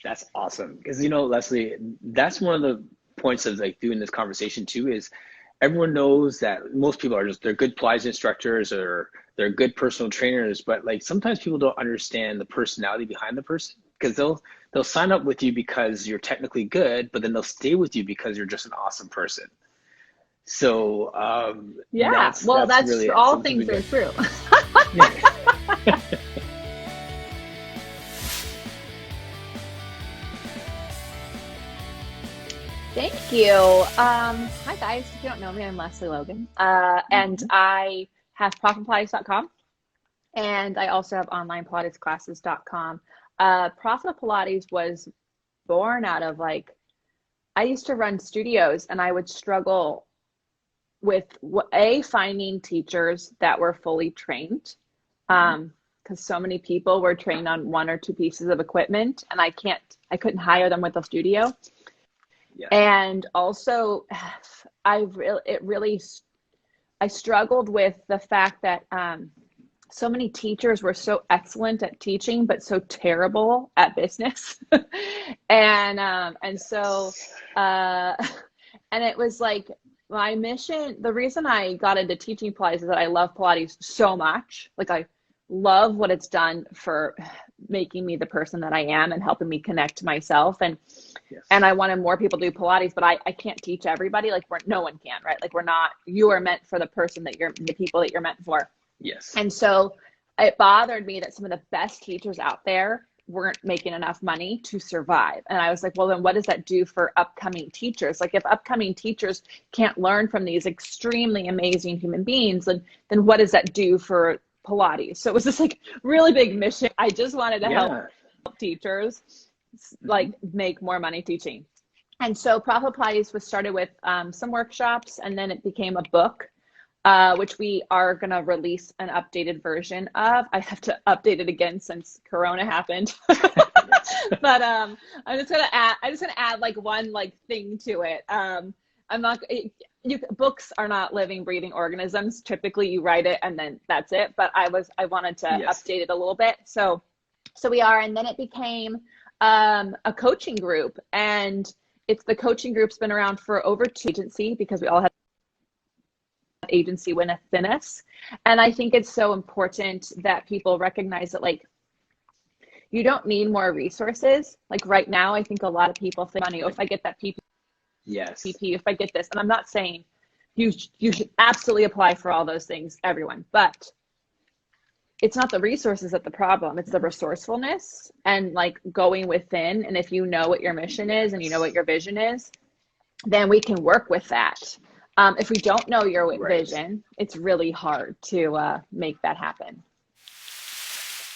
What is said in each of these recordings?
That's awesome. Because, you know, Lesley, that's one of the points of like doing this conversation too, is everyone knows that most people are just, they're good Pilates instructors or they're good personal trainers, but like sometimes people don't understand the personality behind the person, because they'll sign up with you because you're technically good, but then they'll stay with you because you're just an awesome person. So Yeah, well, that's that's really all something things we are get. true. Yeah. Thank you. Hi guys, if you don't know me, I'm Lesley Logan, and Mhm. I have profitpilates.com, and I also have onlinepilatesclasses.com. Profit Pilates was born out of like, I used to run studios and I would struggle with finding teachers that were fully trained, Mhm. because so many people were trained on one or two pieces of equipment, and I couldn't hire them with a studio. Yes. And also, I struggled with the fact that so many teachers were so excellent at teaching, but so terrible at business. And so, Yes. uh, and it was like my mission. The reason I got into teaching Pilates is that I love Pilates so much. Like I love what it's done for making me the person that I am and helping me connect to myself. And Yes. I wanted more people to do Pilates, but I can't teach everybody. Like no one can, right? Like we're not, you are meant for the person that the people that you're meant for. Yes. And so it bothered me that some of the best teachers out there weren't making enough money to survive. And I was like, well, then what does that do for upcoming teachers? Like if upcoming teachers can't learn from these extremely amazing human beings, then what does that do for Pilates? So it was this like really big mission. I just wanted to help Yeah. teachers Mhm. like make more money teaching. And so Profit Pilates was started with some workshops, and then it became a book, which we are going to release an updated version of. I have to update it again since Corona happened. Yes. But I'm just gonna add like one like thing to it. I'm not books are not living breathing organisms. Typically you write it and then that's it, but I wanted to Yes. update it a little bit. So we are, and then it became a coaching group, and it's the coaching group's been around for over two agency, because we all have agency within us. And I think it's so important that people recognize that like you don't need more resources. Like right now, I think a lot of people think money, oh, if I get that PPP, Yes. if I get this, and I'm not saying you should absolutely apply for all those things, everyone, but it's not the resources that the problem, it's the resourcefulness and like going within. And if you know what your mission is and you know what Yes. your vision is, then we can work with that. If we don't know your Right. vision, it's really hard to make that happen.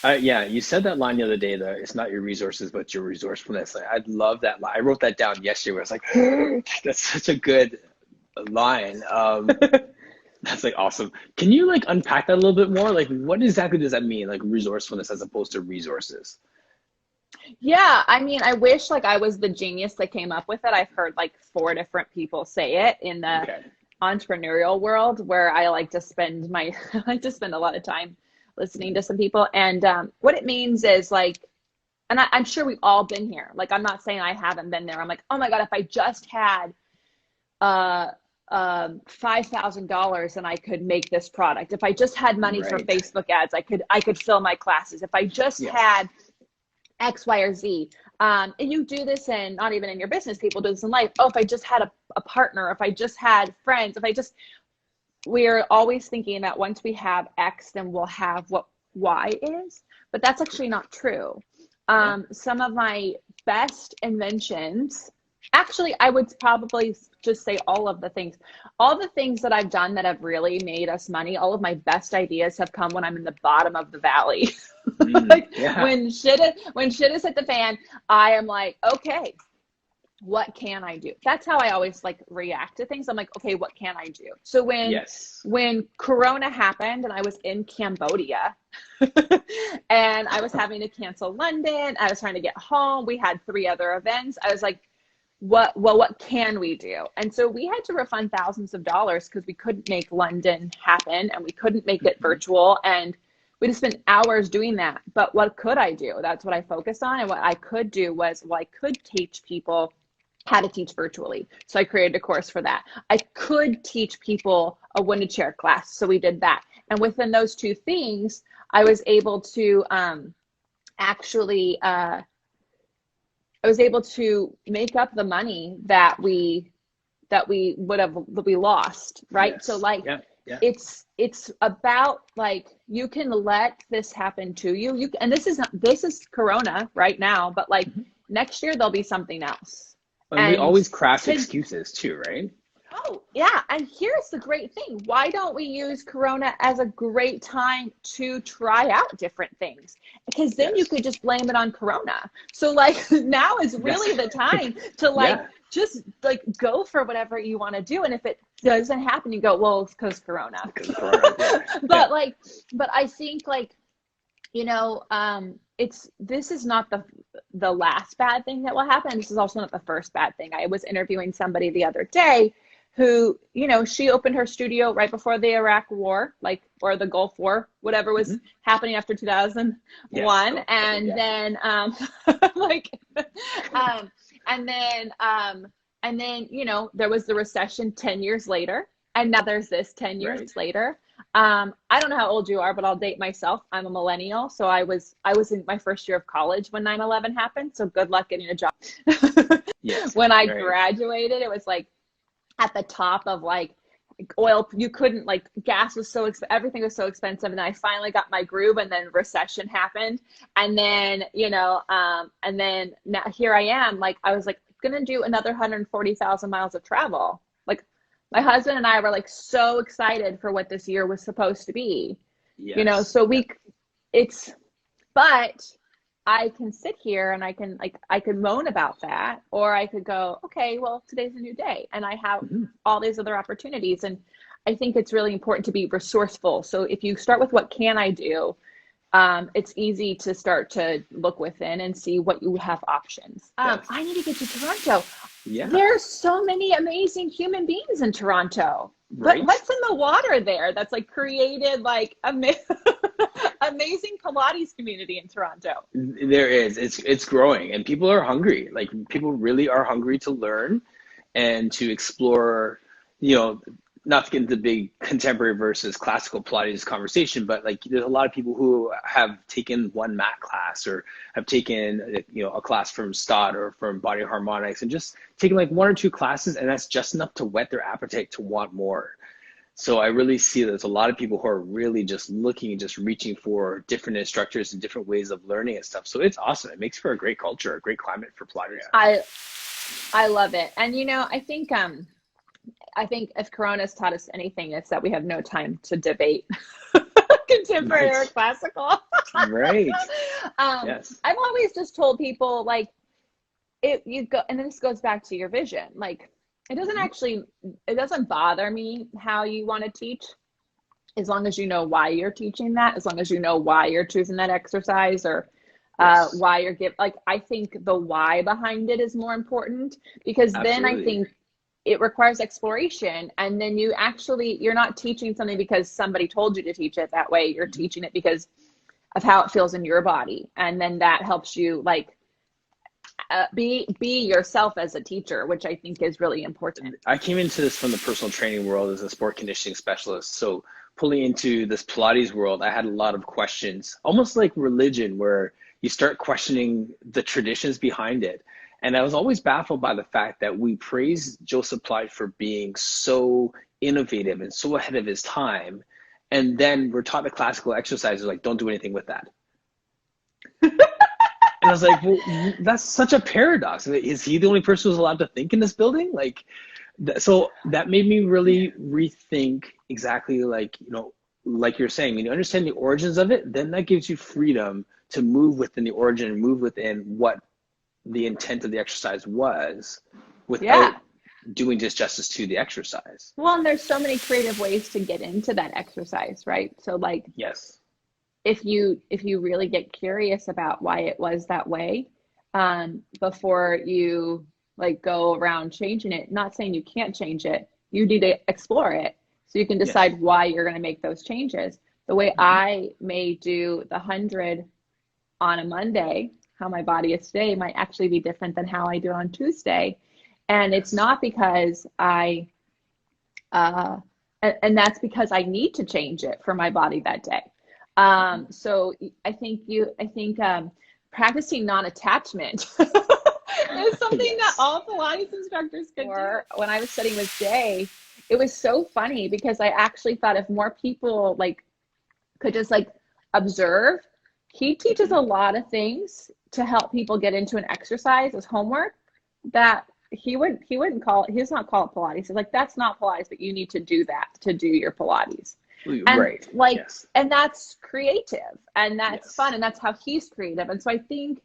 Yeah, you said that line the other day, that it's not your resources, but your resourcefulness. Like, I love that line. I wrote that down yesterday where I was like, that's such a good line. That's like awesome. Can you like unpack that a little bit more? Like, what exactly does that mean? Like resourcefulness as opposed to resources? Yeah, I mean, I wish like I was the genius that came up with it. I've heard like four different people say it in the Okay. entrepreneurial world, where I like to spend my I like to spend a lot of time listening to some people. And what it means is like, and I'm sure we've all been here. Like, I'm not saying I haven't been there. I'm like, oh my God, if I just had uh, $5,000 and I could make this product. If I just had money for Right. Facebook ads, I could fill my classes. If I just Yes. had X, Y, or Z. And you do this in, not even in your business, people do this in life. Oh, if I just had a partner, if I just had friends, we're always thinking that once we have X, then we'll have what Y is. But that's actually not true. Yeah. Some of my best inventions, actually, I would probably just say all the things that I've done that have really made us money, all of my best ideas have come when I'm in the bottom of the valley. Like Yeah. when shit is hit the fan, I am like, okay, what can I do? That's how I always like react to things. I'm like, okay, what can I do? So Yes. when Corona happened and I was in Cambodia and I was having to cancel London, I was trying to get home. We had three other events. I was like, what can we do? And so we had to refund thousands of dollars because we couldn't make London happen and we couldn't make it Hmm. virtual. And we just spent hours doing that. But what could I do? That's what I focused on. And what I could do was, well, I could teach people how to teach virtually. So I created a course for that. I could teach people a winded chair class. So we did that. And within those two things, I was able to I was able to make up the money that we lost, right? Yes. So like, yeah. It's about like, you can let this happen to you. And this is Corona right now, but like next year there'll be something else. And we always craft excuses too, right? Oh yeah. And here's the great thing. Why don't we use Corona as a great time to try out different things? Because then you could just blame it on Corona. So like now is really the time to like, just like go for whatever you want to do. And if it doesn't happen, you go, well, it's because Corona. But I think like, you know, this is not the last bad thing that will happen. This is also not the first bad thing. I was interviewing somebody the other day who, you know, she opened her studio right before the Iraq War, like, or the Gulf War, whatever was happening after 2001. And then, and then, you know, there was the recession 10 years later, and now there's this 10 years later. I don't know how old you are, but I'll date myself. I'm a millennial. So I was in my first year of college when 9/11 happened. So good luck getting a job. When I graduated, it was like at the top of like oil. You couldn't, like, gas was so everything was so expensive. And then I finally got my groove, and then recession happened. And then, you know, and then now here I am, like, I was like going to do another 140,000 miles of travel. Like, my husband and I were like so excited for what this year was supposed to be, you know, so but I can sit here and I can moan about that, or I could go, okay, well, today's a new day and I have all these other opportunities. And I think it's really important to be resourceful. So if you start with what can I do, it's easy to start to look within and see what you have options. I need to get to Toronto. There's so many amazing human beings in Toronto. But what's in the water there that's like created like amazing Pilates community in Toronto? There is. It's growing, and people are hungry. Like, people really are hungry to learn and to explore, you know, not to get into the big contemporary versus classical Pilates conversation, but like, there's a lot of people who have taken one mat class, or have taken, you know, a class from Stott or from Body Harmonics, and just taken like one or two classes, and that's just enough to whet their appetite to want more. So I really see there's a lot of people who are really just looking and just reaching for different instructors and different ways of learning and stuff. So it's awesome. It makes for a great culture, a great climate for Pilates. I love it. And, you know, I think if Corona's taught us anything, it's that we have no time to debate contemporary or classical. Yes. I've always just told people, like, and this goes back to your vision. Like, it doesn't bother me how you want to teach, as long as you know why you're teaching that, as long as you know why you're choosing that exercise, or why you're I think the why behind it is more important, because then I think it requires exploration. And then you're not teaching something because somebody told you to teach it that way. You're teaching it because of how it feels in your body. And then that helps you like be yourself as a teacher, which I think is really important. I came into this from the personal training world as a sport conditioning specialist. So pulling into this Pilates world, I had a lot of questions, almost like religion, where you start questioning the traditions behind it. And I was always baffled by the fact that we praise Joseph Pilates for being so innovative and so ahead of his time. And then we're taught the classical exercises, like, don't do anything with that. And I was like, well, that's such a paradox. Is he the only person who's allowed to think in this building? Like, so that made me really rethink exactly, like, you know, like you're saying, when you understand the origins of it, then that gives you freedom to move within the origin and move within what the intent of the exercise was, without doing disjustice to the exercise. Well, and there's so many creative ways to get into that exercise, right? So like, if you really get curious about why it was that way, before you like go around changing it, not saying you can't change it, you need to explore it so you can decide why you're going to make those changes. the way I may do the 100 on a Monday, how my body is today might actually be different than how I do on Tuesday. And it's not because and that's because I need to change it for my body that day. So I think practicing non-attachment is something that all Pilates instructors could do. When I was studying with Jay, it was so funny because I actually thought if more people like could just like observe. He teaches a lot of things to help people get into an exercise as homework that he wouldn't call it. He does not call it Pilates. He's like, that's not Pilates, but you need to do that to do your Pilates. And right. like, yes. and that's creative and that's Yes. fun. And that's how he's creative. And so I think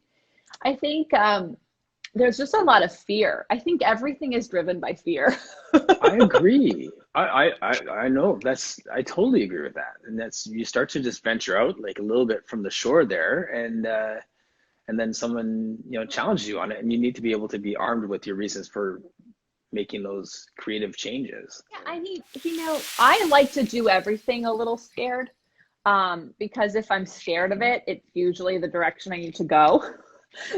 there's just a lot of fear. I think everything is driven by fear. I agree. I know I totally agree with that. And that's, you start to just venture out like a little bit from the shore there, and then someone, challenges you on it, and you need to be able to be armed with your reasons for making those creative changes. Yeah, I mean, I like to do everything a little scared, because if I'm scared of it, it's usually the direction I need to go.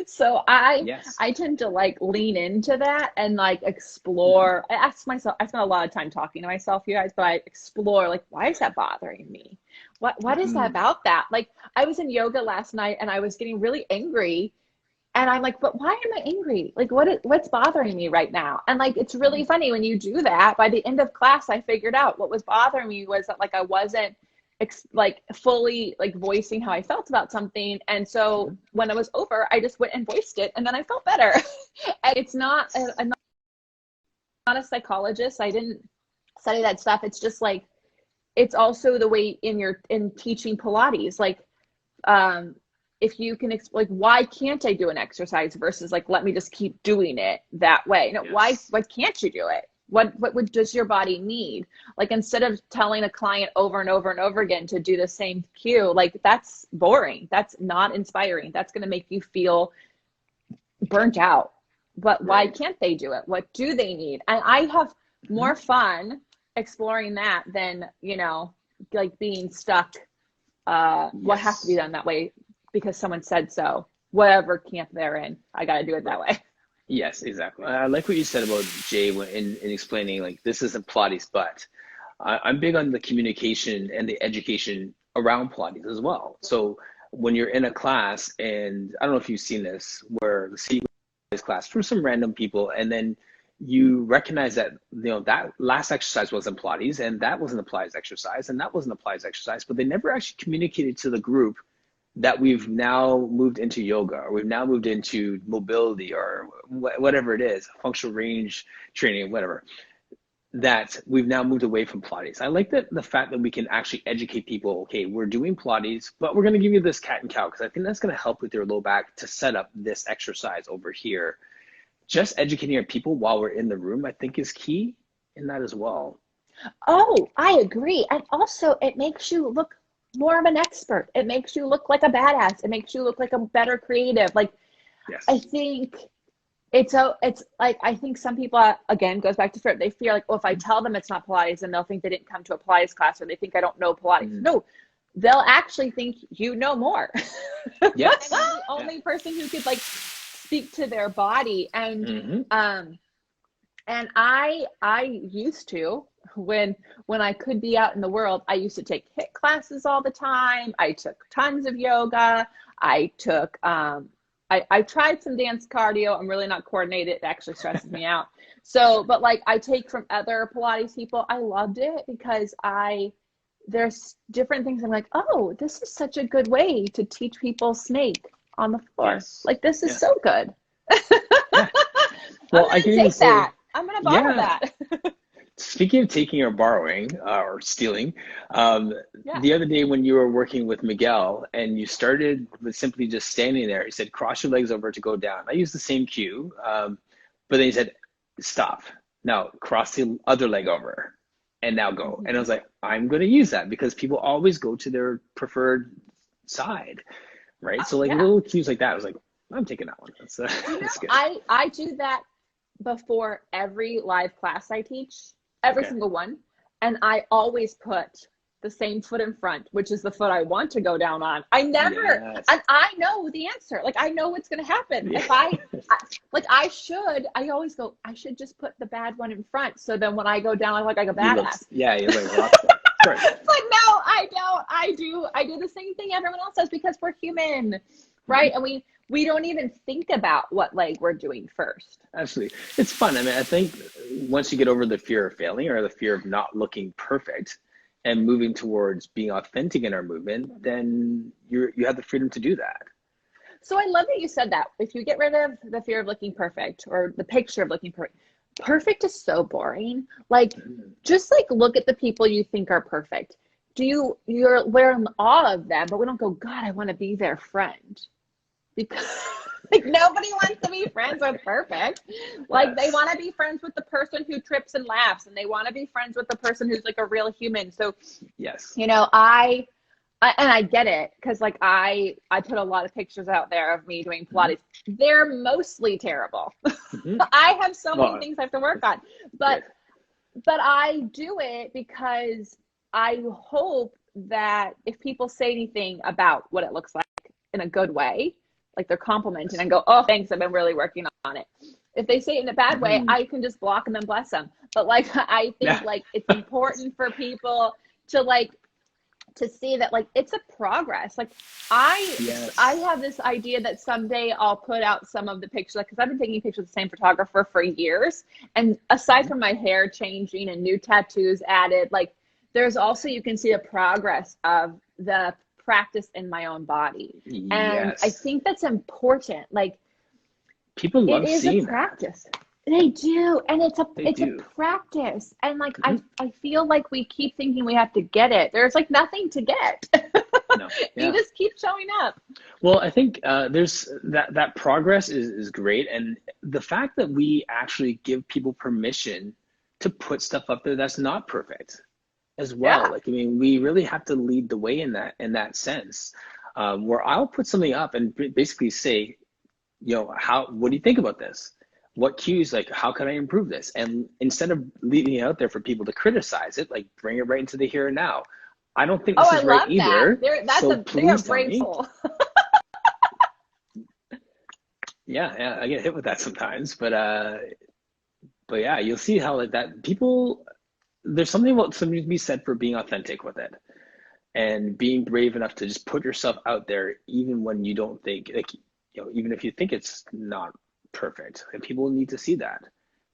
So I tend to like lean into that and like explore. I ask myself, I spend a lot of time talking to myself, you guys, but I explore like, why is that bothering me? What is that about that? Like I was in yoga last night and I was getting really angry and I'm like, but why am I angry? Like what's bothering me right now? And like, it's really funny when you do that. By the end of class, I figured out what was bothering me was that like I wasn't like fully like voicing how I felt about something. And so when it was over, I just went and voiced it and then I felt better. And it's not, I'm not a psychologist. I didn't study that stuff. It's just like, it's also the way in teaching Pilates, like, if you can explain, like, why can't I do an exercise versus like, let me just keep doing it that way. No, why can't you do it? What does your body need? Like, instead of telling a client over and over and over again to do the same cue, like that's boring. That's not inspiring. That's going to make you feel burnt out. But why can't they do it? What do they need? And I have more fun exploring that than, like being stuck. What has to be done that way because someone said so. Whatever camp they're in, I got to do it that way. Yes, exactly. I like what you said about Jay in explaining like this isn't Pilates, but I'm big on the communication and the education around Pilates as well. So when you're in a class, and I don't know if you've seen this, where the Pilates class from some random people, and then you recognize that that last exercise wasn't Pilates, and that wasn't a Pilates exercise, and that wasn't a Pilates exercise, but they never actually communicated to the group that we've now moved into yoga, or we've now moved into mobility, or whatever it is, functional range training, whatever, that we've now moved away from Pilates. I like the fact that we can actually educate people, okay, we're doing Pilates, but we're gonna give you this cat and cow, because I think that's gonna help with your low back to set up this exercise over here. Just educating our people while we're in the room, I think is key in that as well. Oh, I agree. And also it makes you look more of an expert. It makes you look like a badass. It makes you look like a better creative. Like, I think it's like, I think some people, again, goes back to fear. They feel like, oh, if I tell them it's not Pilates, then they'll think they didn't come to a Pilates class, or they think I don't know Pilates. No, they'll actually think you know more. Yes. And I'm the only person who could like speak to their body. And and I used to, when I could be out in the world, I used to take HIIT classes all the time. I took tons of yoga. I took I tried some dance cardio. I'm really not coordinated. It actually stresses me out. So, but like I take from other Pilates people. I loved it because there's different things. I'm like, oh, this is such a good way to teach people snake on the floor. Like, this is so good. Well, I can even say that. I'm going to borrow that. Speaking of taking or borrowing or stealing, the other day when you were working with Miguel and you started with simply just standing there, he said, cross your legs over to go down. I used the same cue, but then he said, stop. Now cross the other leg over and now go. And I was like, I'm going to use that because people always go to their preferred side, right? So like little cues like that, I was like, I'm taking that one. That's good. I do that before every live class I teach, every single one. And I always put the same foot in front, which is the foot I want to go down on. I never, Yes. and I know the answer. Like, I know what's going to happen. Yeah. If I always go, I should just put the bad one in front. So then when I go down, I look like a badass. Yeah, you're like, well, that's right. But no, I don't. I do the same thing everyone else does because we're human, right? And we don't even think about what leg we're doing first. Absolutely. It's fun. I mean, I think once you get over the fear of failing or the fear of not looking perfect and moving towards being authentic in our movement, then you have the freedom to do that. So I love that you said that. If you get rid of the fear of looking perfect or the picture of looking perfect, perfect is so boring. Like, just like look at the people you think are perfect. We're in awe of them, but we don't go, God, I want to be their friend. Because like nobody wants to be friends with perfect. Like, Yes. they want to be friends with the person who trips and laughs, and they want to be friends with the person who's like a real human. So, Yes. you know, I get it, because like I put a lot of pictures out there of me doing Pilates. They're mostly terrible. I have so many things I have to work on, but I do it because I hope that if people say anything about what it looks like in a good way, like they're complimenting and go, oh, thanks, I've been really working on it. If they say it in a bad way, I can just block them and bless them. But like, I think like it's important for people to see that like it's a progress. Like I have this idea that someday I'll put out some of the pictures, because I've been taking pictures of the same photographer for years. And aside from my hair changing and new tattoos added, like there's also, you can see the progress of the practice in my own body. And I think that's important. Like, people love seeing it is a practice. They do. And it's a practice. And like, I feel like we keep thinking we have to get it. There's like nothing to get. No. You just keep showing up. Well, I think there's that progress is great. And the fact that we actually give people permission to put stuff up there that's not perfect as well. Yeah. Like, I mean, we really have to lead the way in that sense, where I'll put something up and basically say, you know, what do you think about this? What cues, like, how can I improve this? And instead of leaving it out there for people to criticize it, like, bring it right into the here and now. I don't think this is right either. They're braceful. Yeah, I get hit with that sometimes, but yeah, you'll see how like that people. There's something to be said for being authentic with it and being brave enough to just put yourself out there, even when you don't think, like, you know, even if you think it's not perfect. And people need to see that,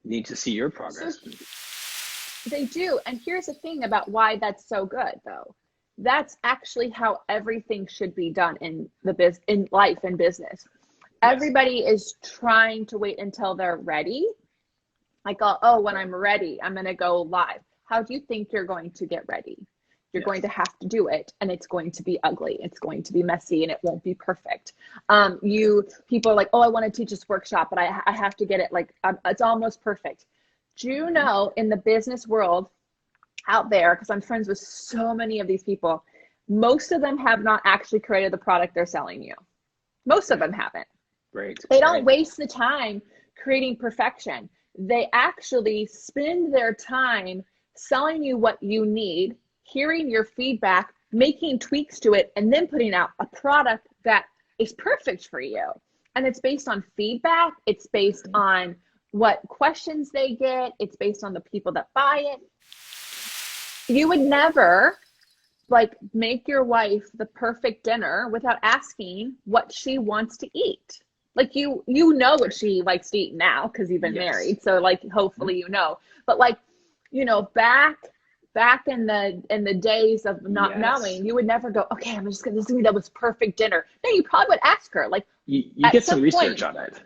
need to see your progress. So they do. And here's the thing about why that's so good, though. That's actually how everything should be done in life and business. Everybody is trying to wait until they're ready. Like, oh, when I'm ready, I'm going to go live. How do you think you're going to get ready? You're going to have to do it, and it's going to be ugly. It's going to be messy, and it won't be perfect. People are like, oh, I want to teach this workshop, but I have to get it like it's almost perfect. Do you know, in the business world out there, because I'm friends with so many of these people, most of them have not actually created the product they're selling you. Most of them haven't. Right. They don't waste the time creating perfection. They actually spend their time selling you what you need, hearing your feedback, making tweaks to it, and then putting out a product that is perfect for you. And it's based on feedback. It's based on what questions they get. It's based on the people that buy it. You would never like make your wife the perfect dinner without asking what she wants to eat. Like you know what she likes to eat now because you've been married. So like hopefully you know. But like, you know, back in the days of not knowing, you would never go, okay, this is gonna be the most perfect dinner. No, you probably would ask her. Like you get some research on it.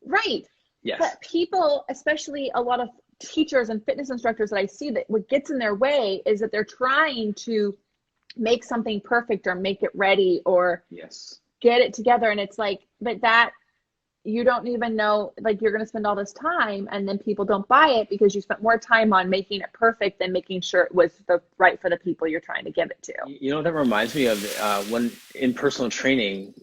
Right. Yes. But people, especially a lot of teachers and fitness instructors that I see, that what gets in their way is that they're trying to make something perfect or make it ready or get it together. And it's like, but that you don't even know, like you're going to spend all this time and then people don't buy it because you spent more time on making it perfect than making sure it was right for the people you're trying to give it to. You know, that reminds me of when in personal training,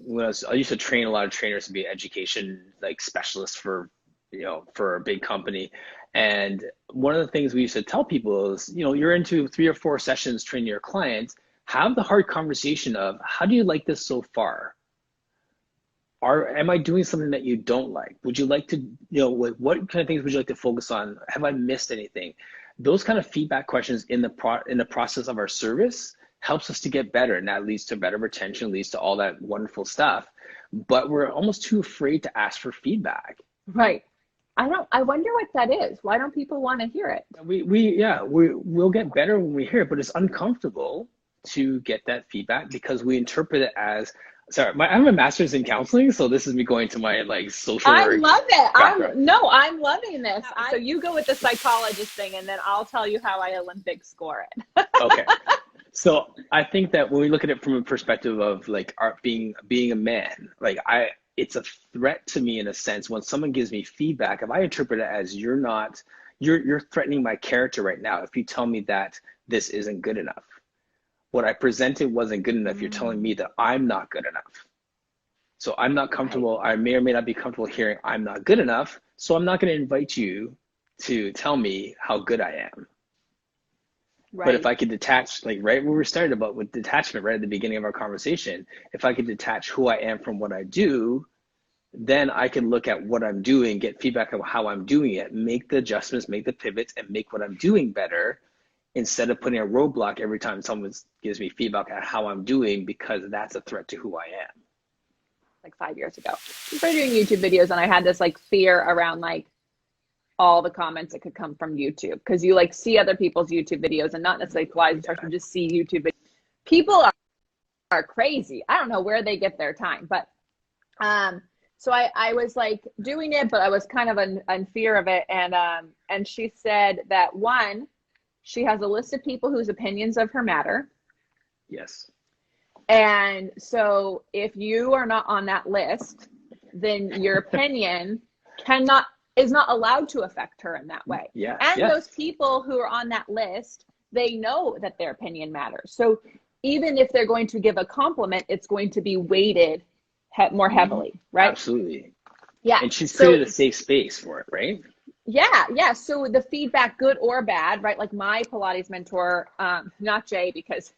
I used to train a lot of trainers to be education like specialists for, you know, for a big company. And one of the things we used to tell people is, you know, you're into 3 or 4 sessions training your clients, have the hard conversation of, how do you like this so far? Am I doing something that you don't like? Would you like to, you know, what kind of things would you like to focus on? Have I missed anything? Those kind of feedback questions in the process of our service helps us to get better, and that leads to better retention, leads to all that wonderful stuff. But we're almost too afraid to ask for feedback. Right. I wonder what that is. Why don't people want to hear it? We'll get better when we hear it, but it's uncomfortable to get that feedback because we interpret it as, sorry, I have a master's in counseling, so this is me going to my like social work. I love it. Background. I'm loving this. So you go with the psychologist thing, and then I'll tell you how I Olympic score it. Okay. So I think that when we look at it from a perspective of like being a man, like it's a threat to me in a sense when someone gives me feedback. If I interpret it as you're threatening my character right now if you tell me that this isn't good enough. What I presented wasn't good enough. You're telling me that I'm not good enough. So I'm not comfortable. I may or may not be comfortable hearing I'm not good enough. So I'm not going to invite you to tell me how good I am. Right. But if I could detach, like right where we started about with detachment right at the beginning of our conversation, if I could detach who I am from what I do, then I can look at what I'm doing, get feedback on how I'm doing it, make the adjustments, make the pivots, and make what I'm doing better, instead of putting a roadblock every time someone gives me feedback on how I'm doing, because that's a threat to who I am. Like 5 years ago, I started doing YouTube videos, and I had this like fear around like all the comments that could come from YouTube, because you like see other people's YouTube videos and not necessarily Pilates instructors, just see YouTube videos. People are crazy. I don't know where they get their time, but so I was like doing it, but I was kind of in fear of it. And she said that one, she has a list of people whose opinions of her matter. Yes. And so if you are not on that list, then your opinion is not allowed to affect her in that way. Yeah. And those people who are on that list, they know that their opinion matters. So even if they're going to give a compliment, it's going to be weighted more heavily, right? Absolutely. Yeah. And she's created a safe space for it, right? Yeah. So the feedback, good or bad, right? Like my Pilates mentor, not Jay, because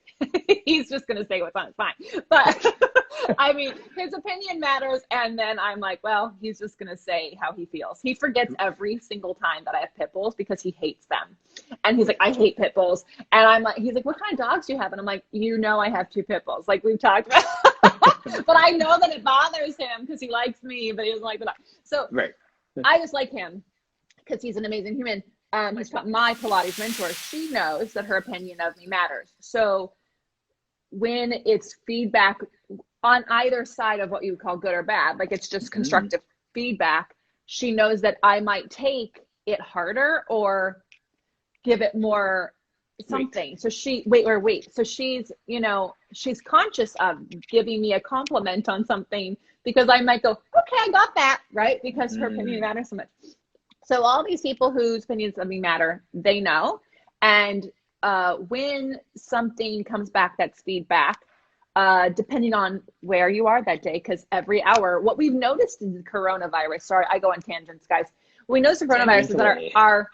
he's just going to say what's on his mind. But I mean, his opinion matters. And then I'm like, well, he's just going to say how he feels. He forgets every single time that I have pit bulls because he hates them. And he's like, I hate pit bulls. And I'm like, he's like, what kind of dogs do you have? And I'm like, you know, I have 2 pit bulls. Like we've talked about, but I know that it bothers him because he likes me, but he doesn't like the dog. So right. I just like him because he's an amazing human. He's my Pilates mentor. She knows that her opinion of me matters. So when it's feedback on either side of what you would call good or bad, like it's just constructive feedback, she knows that I might take it harder or give it more something. So she, So she's, you know, she's conscious of giving me a compliment on something because I might go, okay, I got that, right? Because her opinion matters so much. So all these people whose opinions of me matter, they know. And when something comes back that's feedback, depending on where you are that day, because every hour, what we've noticed in the coronavirus, sorry, I go on tangents, guys. We notice the coronavirus is that our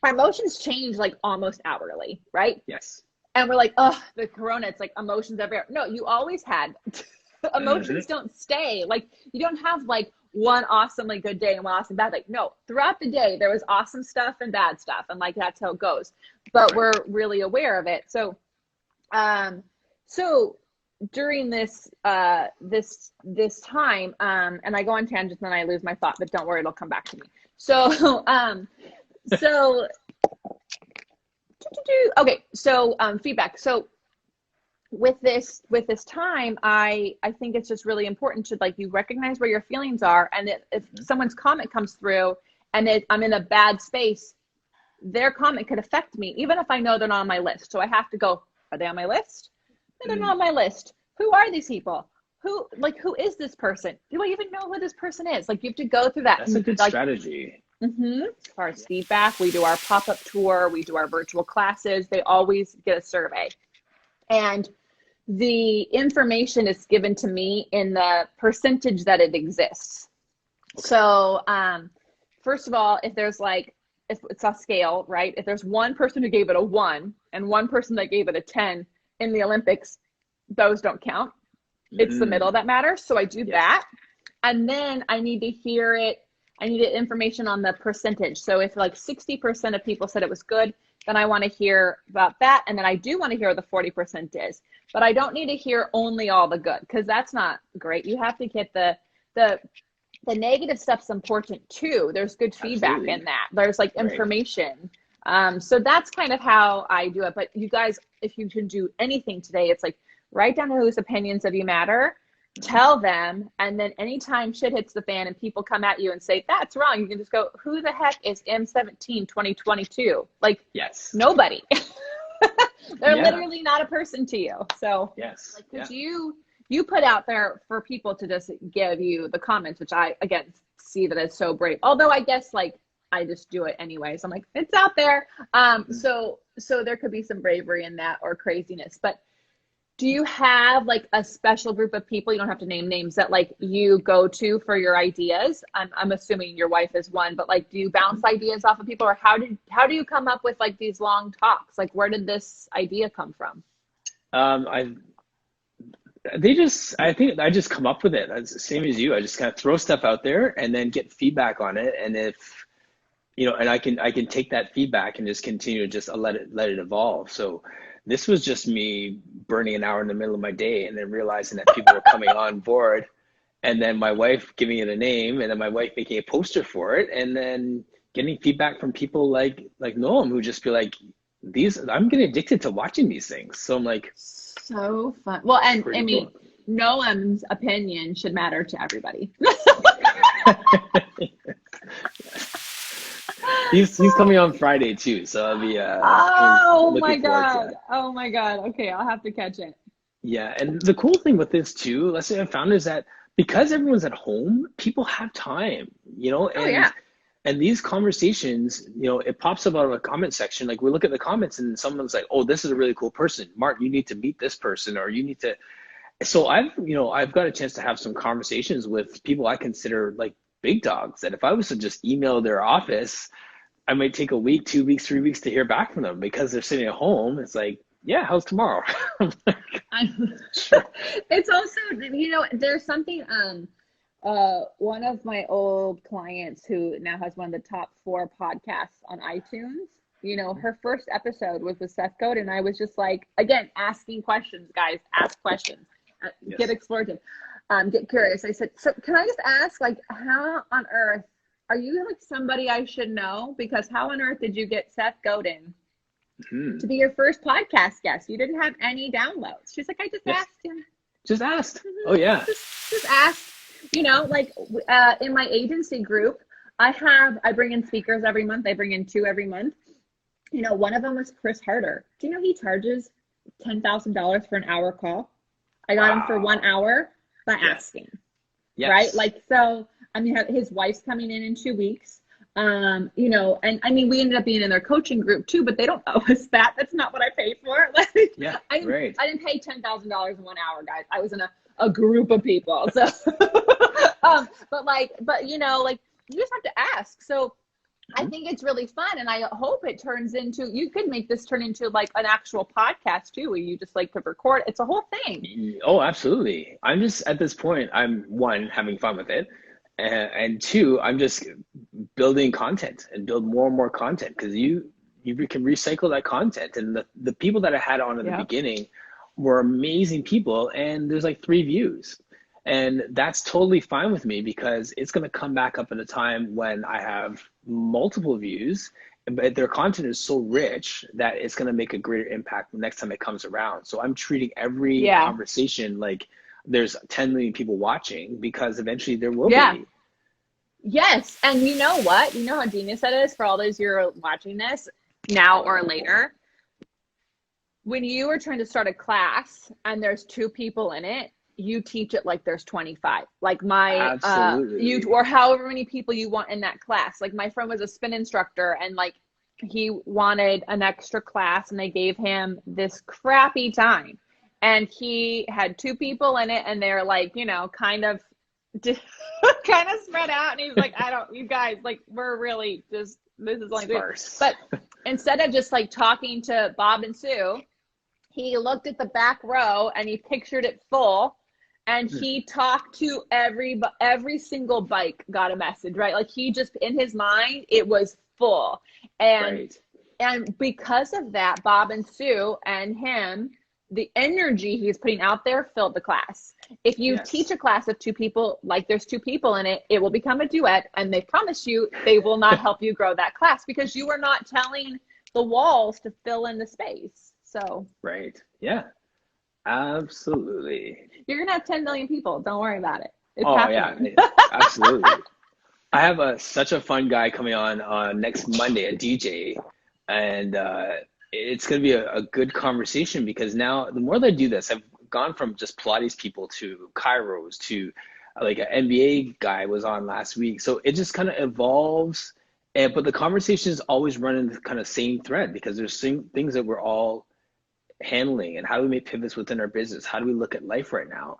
emotions change like almost hourly, right? Yes. And we're like, oh, the corona, it's like emotions every hour. No, you always had. Emotions don't stay. Like you don't have like one awesomely good day and one awesome bad day. No, throughout the day, there was awesome stuff and bad stuff. And like, that's how it goes. But we're really aware of it. So, so during this time, and I go on tangents and then I lose my thought, but don't worry, it'll come back to me. So, okay. So, feedback. So with this time, I think it's just really important to like, you recognize where your feelings are. And if someone's comment comes through and I'm in a bad space, their comment could affect me, even if I know they're not on my list. So I have to go, are they on my list? No, they're not on my list. Who are these people? Who is this person? Do I even know who this person is? Like you have to go through that. That's a good strategy. As far as feedback, we do our pop-up tour, we do our virtual classes. They always get a survey. And the information is given to me in the percentage that it exists. Okay. So, first of all, if there's like if it's a scale, right? If there's one person who gave it a 1 and one person that gave it a 10 in the Olympics, those don't count. It's the middle that matters. So I do that. And then I need to hear it. I need information on the percentage. So if like 60% of people said it was good, then I want to hear about that. And then I do want to hear what the 40% is. But I don't need to hear only all the good, because that's not great. You have to get the negative stuff's important too. There's good feedback in that. There's like information. So that's kind of how I do it. But you guys, if you can do anything today, it's like write down whose opinions of you matter, tell them, and then anytime shit hits the fan and people come at you and say, that's wrong, you can just go, who the heck is M17 2022? Like, nobody. They're literally not a person to you. So, like, because you put out there for people to just give you the comments, which I, again, see that as so brave. Although I guess, like, I just do it anyway. So I'm like, it's out there. So there could be some bravery in that, or craziness. But do you have like a special group of people, you don't have to name names, that like you go to for your ideas? I'm assuming your wife is one, but like, do you bounce ideas off of people, or how do you come up with like these long talks? Like, where did this idea come from? I think I just come up with it. It's the same as you. I just kind of throw stuff out there and then get feedback on it. And if, and I can take that feedback and just continue to just let it evolve. So this was just me burning an hour in the middle of my day and then realizing that people were coming on board, and then my wife giving it a name, and then my wife making a poster for it, and then getting feedback from people like Noam, who just be like, I'm getting addicted to watching these things. So I'm like, so fun. Well, and I mean, cool. Noam's opinion should matter to everybody. He's coming on Friday too, so I'll be oh my god, okay, I'll have to catch it. Yeah, and the cool thing with this too, let's say I found, is that because everyone's at home, people have time, and these conversations, it pops up out of a comment section. Like, we look at the comments and someone's like, oh, this is a really cool person, Mark, you need to meet this person, or you need to. So I've got a chance to have some conversations with people I consider like big dogs, that if I was to just email their office, I might take a week, 2 weeks, 3 weeks to hear back from them, because they're sitting at home. It's like, yeah, how's tomorrow? Sure. It's also, there's something, one of my old clients who now has one of the top 4 podcasts on iTunes, her first episode was with Seth Godin. I was just like, again, asking questions, guys, ask questions, get explorative, get curious. I said, so can I just ask, like, how on earth, are you like somebody I should know? Because how on earth did you get Seth Godin to be your first podcast guest? You didn't have any downloads. She's like, I just asked him. Just asked. Oh yeah. Just asked. Like in my agency group, I bring in speakers every month. I bring in 2 every month. One of them was Chris Harder. Do you know he charges $10,000 for an hour call? I got him for 1 hour by asking. Yes. Right? Like, so, I mean, his wife's coming in 2 weeks. And I mean, we ended up being in their coaching group too, but they don't owe us that. That's not what I paid for. Like, I didn't pay $10,000 in 1 hour, guys. I was in a group of people. So, but you just have to ask. So I think it's really fun, and I hope it turns into, you could make this turn into like an actual podcast too, where you just like to record. It's a whole thing. Oh, absolutely. I'm just, at this point, I'm, 1, having fun with it. And 2, I'm just building content and build more and more content, because you can recycle that content. And the people that I had on at the beginning were amazing people, and there's like 3 views. And that's totally fine with me, because it's going to come back up at a time when I have multiple views, but their content is so rich that it's going to make a greater impact the next time it comes around. So I'm treating every conversation like there's 10 million people watching, because eventually there will be. Yes. And you know what? You know how genius that is for all those you're watching this now or later? When you are trying to start a class and there's 2 people in it, you teach it like there's 25. Like or however many people you want in that class. Like, my friend was a spin instructor, and like he wanted an extra class, and they gave him this crappy time. And he had 2 people in it, and they're like, kind of kind of spread out, and he's like, you guys, like, we're really just, this is only Sparse. But instead of just like talking to Bob and Sue, he looked at the back row and he pictured it full, and he talked to every single bike got a message, right? Like, he just, in his mind, it was full. And because of that, Bob and Sue and him, the energy he's putting out there filled the class. If you teach a class of 2 people, like there's 2 people in it, it will become a duet, and they promise you they will not help you grow that class because you are not telling the walls to fill in the space. So right. Yeah, absolutely. You're gonna have 10 million people. Don't worry about it. It's happening. Yeah, absolutely. I have such a fun guy coming on next Monday, a DJ, and it's going to be a good conversation, because now the more that I do this, I've gone from just Pilates people to chiros to like an NBA guy was on last week. So it just kind of evolves, but the conversation is always running the kind of same thread, because there's things that we're all handling, and how do we make pivots within our business? How do we look at life right now?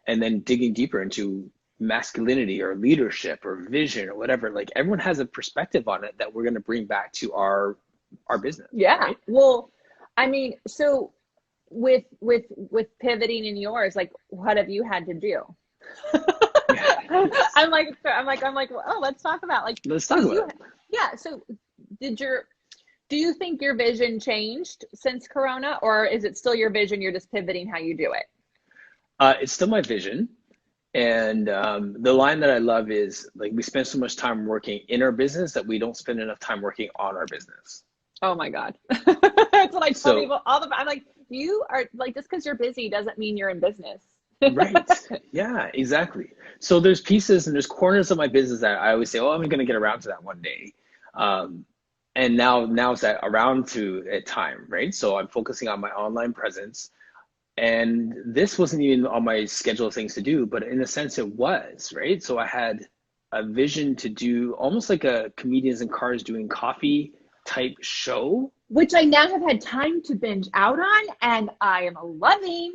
And then digging deeper into masculinity or leadership or vision or whatever. Like, everyone has a perspective on it that we're going to bring back to our business. Yeah. Right? Well, I mean, so with pivoting in yours, like, what have you had to do? I'm like, well, oh, let's talk about it. Yeah. So do you think your vision changed since Corona, or is it still your vision? You're just pivoting how you do it? It's still my vision. And the line that I love is, like, we spend so much time working in our business that we don't spend enough time working on our business. Oh my God. That's what I tell people all the time. I'm like, you are like, just because you're busy doesn't mean you're in business. Right. Yeah, exactly. So there's pieces and there's corners of my business that I always say, oh, I'm going to get around to that one day. And now it's that around to it time, right? So I'm focusing on my online presence. And this wasn't even on my schedule of things to do, but in a sense it was, right? So I had a vision to do almost like a comedians in cars doing coffee type show. Which I now have had time to binge out on, and I am loving.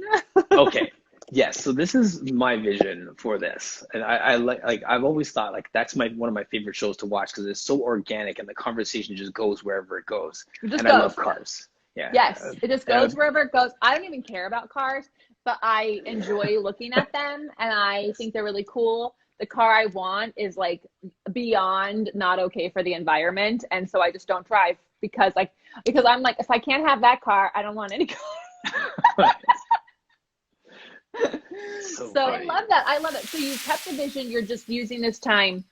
Okay. Yes. So this is my vision for this. And I like I've always thought like that's one of my favorite shows to watch, because it's so organic and the conversation just goes wherever it goes. I love cars. Yeah. Yes, it just goes wherever it goes. I don't even care about cars, but I enjoy looking at them, and I think they're really cool. The car I want is like beyond not okay for the environment, and so I just don't drive because I'm like, if I can't have that car, I don't want any car. So I love that. I love it. So you kept the vision. You're just using this time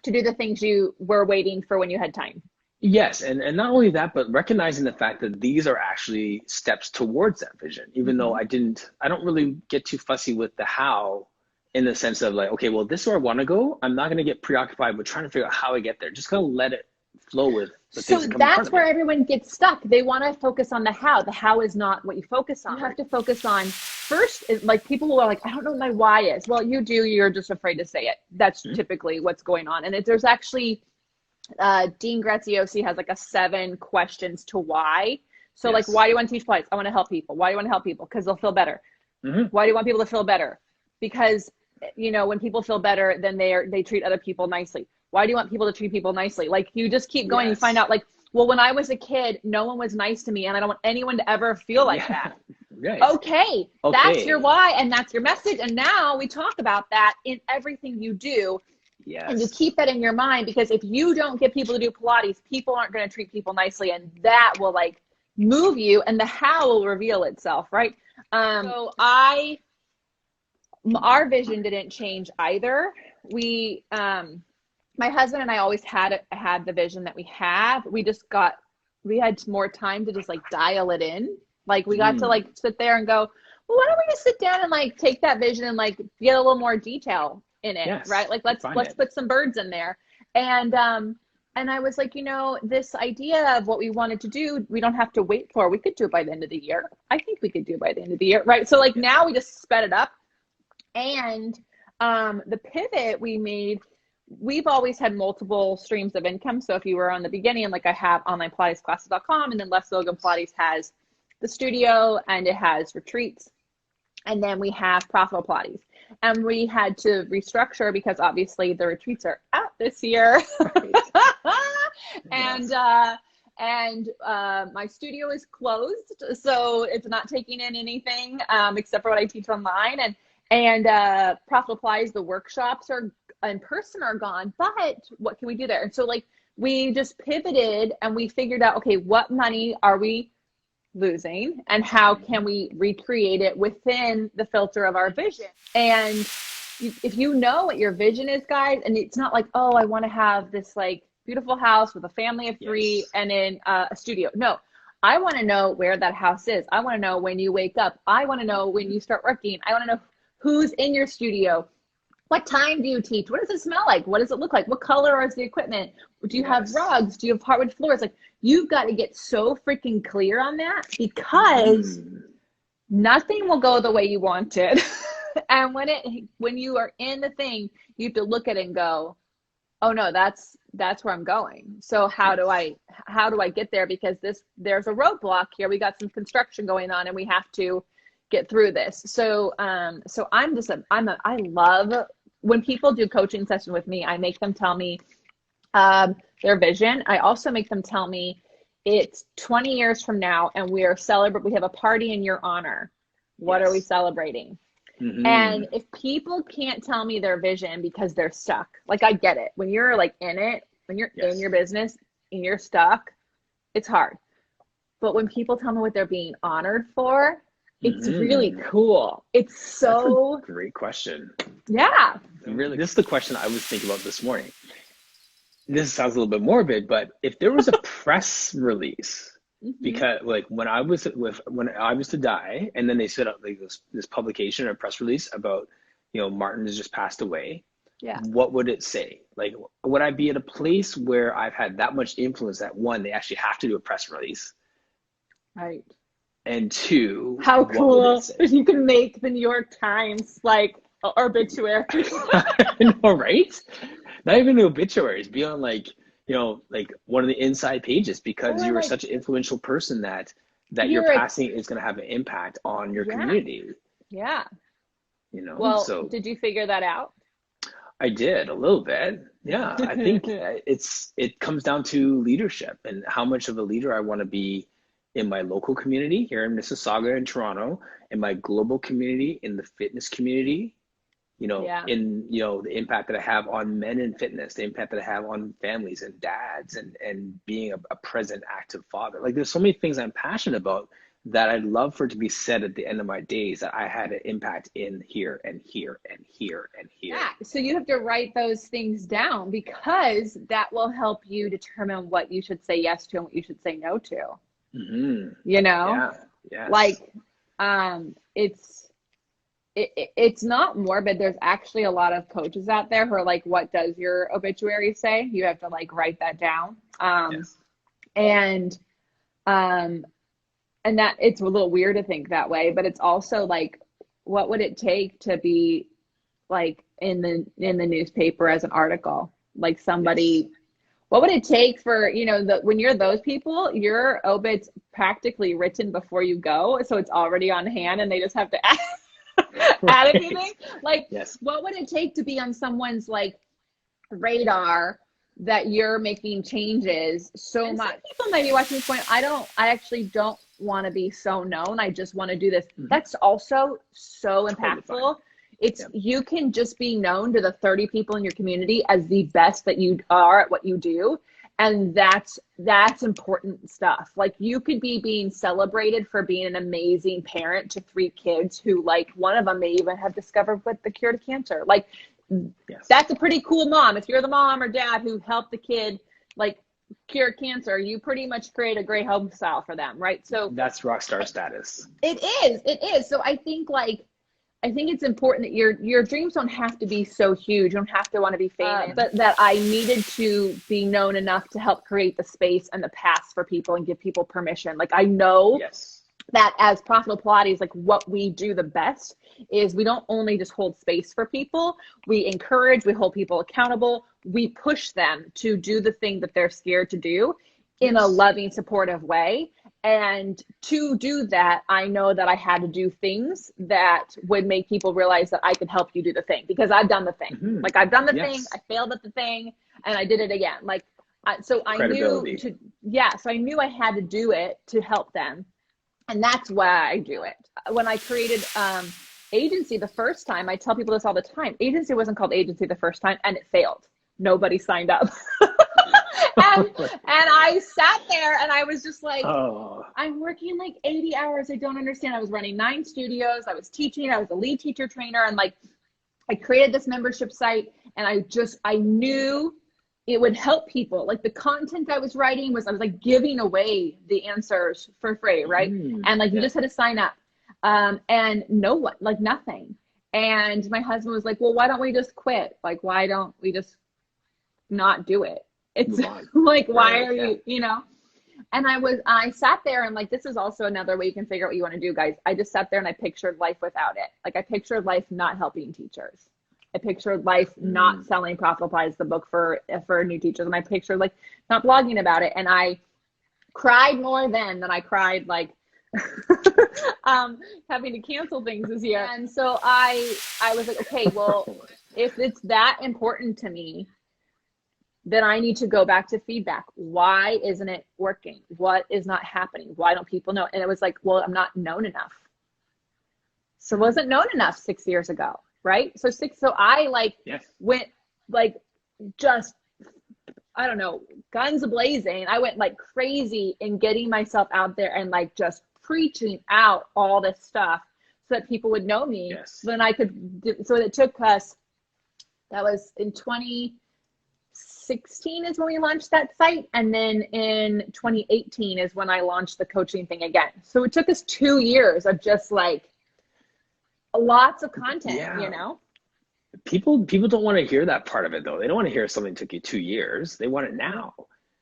to do the things you were waiting for when you had time. Yes, and not only that, but recognizing the fact that these are actually steps towards that vision, even though I don't really get too fussy with the how, in the sense of like, okay, well, this is where I want to go. I'm not going to get preoccupied with trying to figure out how I get there. Just going to let it flow with the things that come in front of me. That's where everyone gets stuck. They want to focus on the how. The how is not what you focus on. You have to focus on first, like people who are like, I don't know what my why is. Well, you do. You're just afraid to say it. That's typically what's going on. And there's actually, Dean Graziosi has like a 7 questions to why. So like, why do you want to teach Pilates? I want to help people. Why do you want to help people? Because they'll feel better. Why do you want people to feel better? Because, you know, when people feel better, then they treat other people nicely. Why do you want people to treat people nicely? Like, you just keep going and find out, like, well, when I was a kid, no one was nice to me, and I don't want anyone to ever feel like that. Right. Okay, that's your why, and that's your message. And now we talk about that in everything you do. Yes. And you keep that in your mind, because if you don't get people to do Pilates, people aren't going to treat people nicely, and that will like move you, and the how will reveal itself, right? So our vision didn't change either. We, my husband and I always had the vision that we have. We had more time to just like dial it in. Like we got to like sit there and go, well, why don't we just sit down and like take that vision and like get a little more detail in it, right? Like let's put some birds in there. And I was like, you know, this idea of what we wanted to do, we don't have to wait for. We could do it by the end of the year. I think we could do it by the end of the year, right? So like now we just sped it up. And the pivot we made, we've always had multiple streams of income. So if you were on the beginning, like I have onlinepilatesclasses.com, and then Lesley Logan Pilates has the studio and it has retreats. And then we have Profitable Pilates. and we had to restructure because obviously the retreats are out this year. Right. and my studio is closed, so it's not taking in anything except for what I teach online. And Profit Applies, the workshops are in person are gone, but what can we do there? And so like we just pivoted and we figured out, okay, what money are we losing and how can we recreate it within the filter of our vision? And if you know what your vision is, guys, and it's not like, oh, I want to have this like beautiful house with a family of 3 and in a studio. No, I want to know where that house is. I want to know when you wake up. I want to know when you start working. I want to know who's in your studio. What time do you teach? What does it smell like? What does it look like? What color is the equipment? Do you have rugs? Do you have hardwood floors? Like, you've got to get so freaking clear on that, because nothing will go the way you want it. And when you are in the thing, you have to look at it and go, oh no, that's where I'm going. So how do I get there? Because there's a roadblock here. We got some construction going on and we have to get through this. So I love when people do coaching session with me. I make them tell me their vision. I also make them tell me it's 20 years from now and we have a party in your honor. What are we celebrating? And if people can't tell me their vision because they're stuck, like, I get it. When you're like in it, when you're in your business and you're stuck, it's hard. But when people tell me what they're being honored for, it's really cool. It's so That's a great question. Yeah. Really, this is the question I was thinking about this morning. This sounds a little bit morbid, but if there was a press release, because like when I was to die, and then they set up like this publication or press release about, Martin has just passed away. Yeah. What would it say? Like, would I be at a place where I've had that much influence that, one, they actually have to do a press release, right? And two, how cool if you can make the New York Times like obituary. I know, right? Not even the obituaries, be on like one of the inside pages, because you were such an influential person that your passing is going to have an impact on your community. Yeah. Well, so did you figure that out? I did a little bit. Yeah. I think it comes down to leadership and how much of a leader I want to be in my local community here in Mississauga and Toronto, in my global community, in the fitness community, in the impact that I have on men in fitness, the impact that I have on families and dads, and being a present, active father. Like, there's so many things I'm passionate about that I'd love for it to be said at the end of my days, that I had an impact in here and here and here and here. Yeah. So you have to write those things down, because that will help you determine what you should say yes to and what you should say no to. Yeah. Like, it's not morbid. There's actually a lot of coaches out there who are like, what does your obituary say? You have to like write that down. And that it's a little weird to think that way, but it's also like, what would it take to be like in the newspaper as an article? Like somebody, what would it take for, when you're those people, your obit's practically written before you go. So it's already on hand and they just have to add anything. Like, what would it take to be on someone's like radar that you're making changes so much? People may be watching this point, I actually don't want to be so known. I just want to do this. That's also so impactful. You can just be known to the 30 people in your community as the best that you are at what you do. And that's important stuff. Like, you could be being celebrated for being an amazing parent to 3 kids who, like, one of them may even have discovered what the cure to cancer. Like, that's a pretty cool mom. If you're the mom or dad who helped the kid, like, cure cancer, you pretty much create a great home style for them, right? So that's rock star status. It is. So I think it's important that your dreams don't have to be so huge. You don't have to want to be famous, but that I needed to be known enough to help create the space and the paths for people and give people permission. Like, I know that as Profitable Pilates, like, what we do the best is we don't only just hold space for people. We encourage, we hold people accountable. We push them to do the thing that they're scared to do in a loving, supportive way. And to do that, I know that I had to do things that would make people realize that I could help you do the thing, because I've done the thing. Like I've done the thing, I failed at the thing, and I did it again. Like, so I knew so I knew I had to do it to help them. And that's why I do it. When I created agency the first time, I tell people this all the time, agency wasn't called agency the first time, and it failed. Nobody signed up. and I sat there and I was just like, I'm working like 80 hours. I don't understand. I was running 9 studios. I was teaching. I was a lead teacher trainer. And like, I created this membership site, and I knew it would help people. Like the content I was writing I was like giving away the answers for free, right? And like, you just had to sign up. And no one, like nothing. And my husband was like, well, why don't we just quit? Like, why don't we just not do it? It's like, why are you, you know? And I sat there and like, this is also another way you can figure out what you want to do, guys. I just sat there and I pictured life without it. Like I pictured life not helping teachers. I pictured life not selling Profitable Pilates, the book for new teachers. And I pictured like not blogging about it. And I cried more then than I cried like having to cancel things this year. And so I was like, okay, well, if it's that important to me, then I need to go back to feedback. Why isn't it working? What is not happening? Why don't people know? And it was like, well, I'm not known enough. So I wasn't known enough 6 years ago, right? So I like went like just, I don't know, guns a-blazing. I went like crazy in getting myself out there and like just preaching out all this stuff so that people would know me. So then I could, so it took us, that was in 2016 is when we launched that site. And then in 2018 is when I launched the coaching thing again. So it took us 2 years of just like lots of content, you know? People don't want to hear that part of it though. They don't want to hear something took you 2 years. They want it now.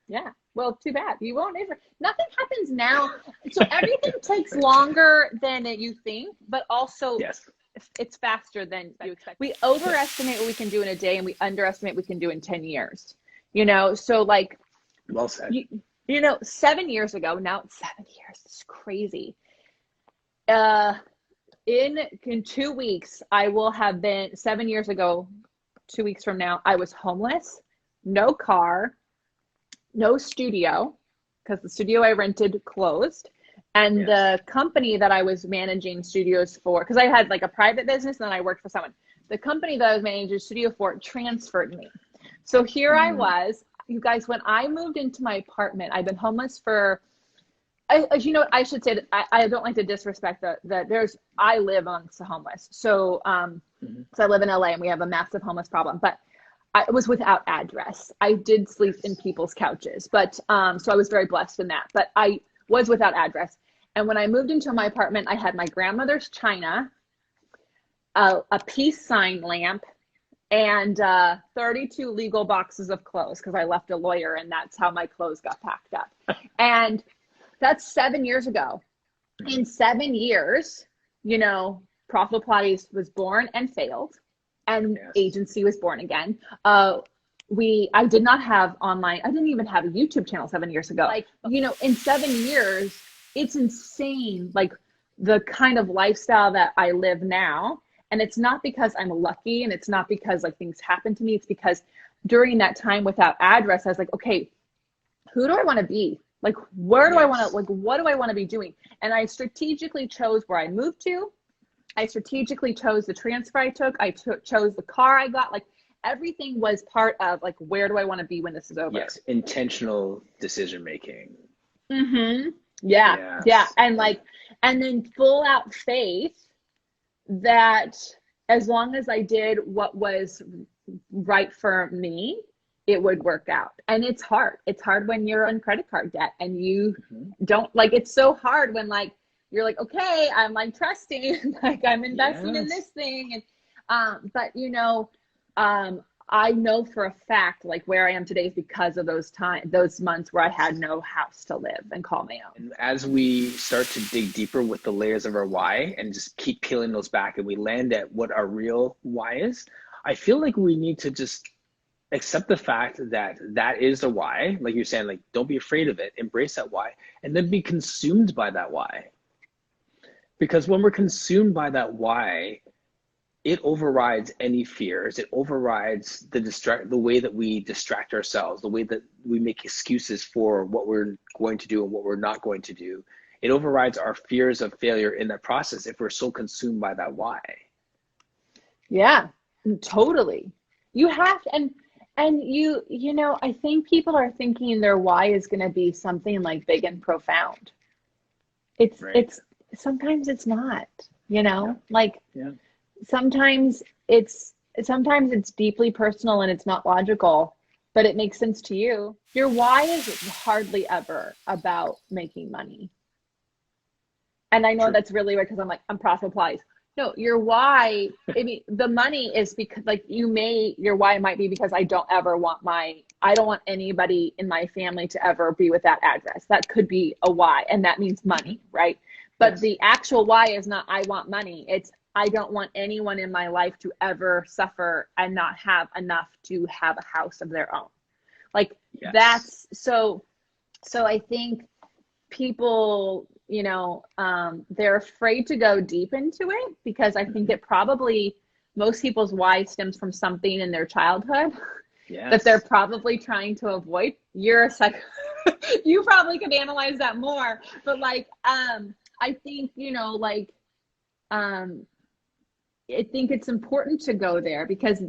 Yeah. Well, too bad. You won't ever, nothing happens now. So everything takes longer than you think, but also it's faster than you expect. We overestimate what we can do in a day and we underestimate what we can do in 10 years, you know? So like, well said. You know, 7 years ago, now it's 7 years. It's crazy. In 2 weeks, I will have been 7 years ago, 2 weeks from now, I was homeless, no car, no studio, because the studio I rented closed. And the company that I was managing studios for, because I had like a private business and then I worked for someone. The company that I was managing a studio for transferred me. So here I was, you guys, when I moved into my apartment, I've been homeless for, you know, I should say that I don't like to disrespect that I live amongst the homeless. So, so I live in LA and we have a massive homeless problem, but I was without address. I did sleep in people's couches, but, so I was very blessed in that, but I was without address. And when I moved into my apartment, I had my grandmother's china, a peace sign lamp, and 32 legal boxes of clothes, because I left a lawyer and that's how my clothes got packed up. And that's 7 years ago. In 7 years, you know, Profitable Pilates was born and failed, and agency was born again. I did not have online. I didn't even have a YouTube channel 7 years ago. Like, you know, in 7 years, it's insane. Like the kind of lifestyle that I live now. And it's not because I'm lucky, and it's not because like things happen to me. It's because during that time without address, I was like, okay, who do I want to be? Like, where do I want to, like, what do I want to be doing? And I strategically chose where I moved to. I strategically chose the transfer I took. I chose the car I got. Like, everything was part of, like, where do I want to be when this is over? Yes, intentional decision making. Mm-hmm. Yeah, yeah. And, like, and then full out faith that as long as I did what was right for me, it would work out. And it's hard. It's hard when you're on credit card debt and you don't, like, it's so hard when like, you're like, okay, I'm like trusting, like I'm investing in this thing. And, but you know, I know for a fact, like where I am today is because of those months where I had no house to live and call my own. And as we start to dig deeper with the layers of our why and just keep peeling those back and we land at what our real why is, I feel like we need to just accept the fact that that is the why, like you're saying, like don't be afraid of it, embrace that why, and then be consumed by that why. Because when we're consumed by that why, it overrides any fears. It overrides the way that we distract ourselves, the way that we make excuses for what we're going to do and what we're not going to do. It overrides our fears of failure in that process if we're so consumed by that why. Yeah, totally. You have to, and you know, I think people are thinking their why is going to be something like big and profound. It's sometimes it's not, you know, like sometimes it's deeply personal and it's not logical, but it makes sense to you. Your why is hardly ever about making money. And I know that's really weird because I'm like, I'm profit applies. No, your why, I mean, the money is because like your why might be because I don't want anybody in my family to ever be with that address. That could be a why, and that means money, right? But the actual why is not I want money. It's I don't want anyone in my life to ever suffer and not have enough to have a house of their own. Like that's so I think people, you know, they're afraid to go deep into it because I think it probably, most people's why stems from something in their childhood that they're probably trying to avoid. You're a you probably could analyze that more, but like, I think, you know, like, I think it's important to go there because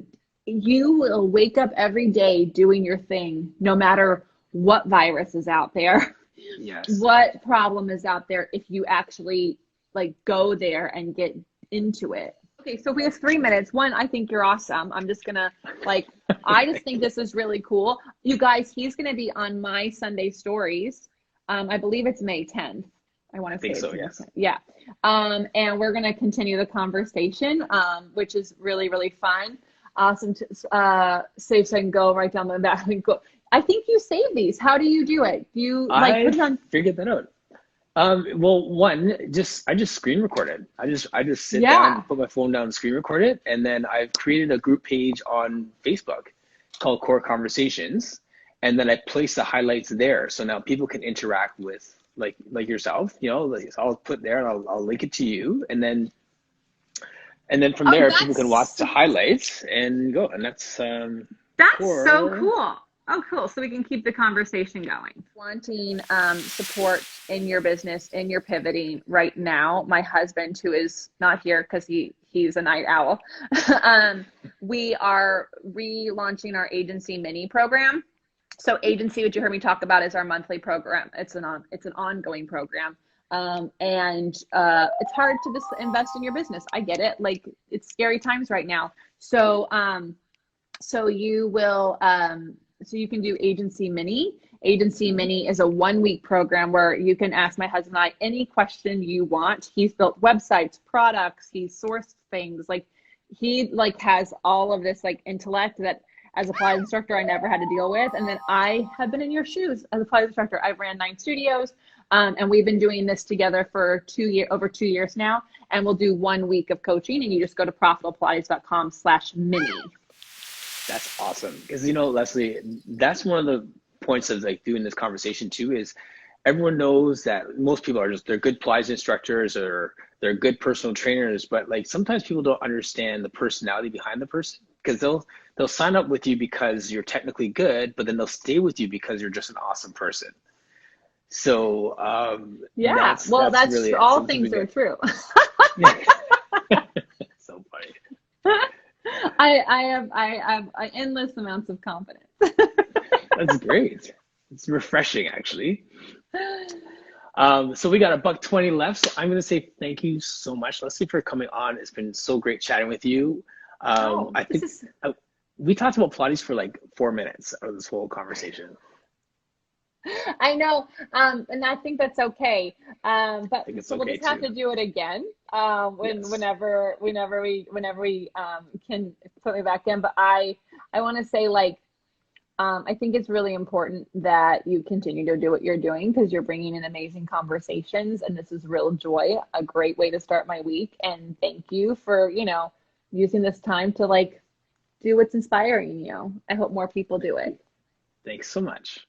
you will wake up every day doing your thing, no matter what virus is out there. What problem is out there if you actually like go there and get into it. Okay, so we have 3 minutes. One, I think you're awesome. I'm just gonna like, I just think this is really cool. You guys, he's gonna be on my Sunday stories. I believe it's May 10th. I want to say so, yes. Yeah. And we're gonna continue the conversation, which is really, really fun. Awesome. Save so I can go right down the back. I think you save these. How do you do it? You like put it on? Figured that out. Well, one, I just screen record it. I just sit down, put my phone down, and screen record it, and then I've created a group page on Facebook called Core Conversations, and then I place the highlights there, so now people can interact with like yourself. You know, like, so I'll put there, and I'll link it to you, and then from there people can watch the highlights and go, and that's so cool. Oh, cool. So we can keep the conversation going. Wanting support in your business, in your pivoting right now. My husband, who is not here because he's a night owl, we are relaunching our agency mini program. So agency, which you heard me talk about, is our monthly program. It's an ongoing program. And it's hard to just invest in your business. I get it. Like, it's scary times right now. So you will, so you can do Agency Mini. Agency Mini is a 1-week program where you can ask my husband and I any question you want. He's built websites, products, he's sourced things. Like, he like has all of this like intellect that as a Pilates instructor I never had to deal with. And then I have been in your shoes as a Pilates instructor. I've ran 9 studios, and we've been doing this together for over 2 years now. And we'll do 1 week of coaching, and you just go to profitablespilates.com/mini. That's awesome. Because, you know, Lesley, that's one of the points of like doing this conversation too, is everyone knows that most people are they're good Pilates instructors or they're good personal trainers, but like sometimes people don't understand the personality behind the person, because they'll sign up with you because you're technically good, but then they'll stay with you because you're just an awesome person. So that's really all things are true. So funny. I have endless amounts of confidence. That's great. It's refreshing, actually. So we got $120 left. So I'm going to say thank you so much, Lesley, for coming on. It's been so great chatting with you. I think we talked about Pilates for like 4 minutes of this whole conversation. I know, and I think that's okay. But so we'll just have to do it again whenever we can put me back in. But I want to say, like, I think it's really important that you continue to do what you're doing, because you're bringing in amazing conversations, and this is real joy, a great way to start my week. And thank you for, you know, using this time to like do what's inspiring you. I hope more people do it. Thanks so much.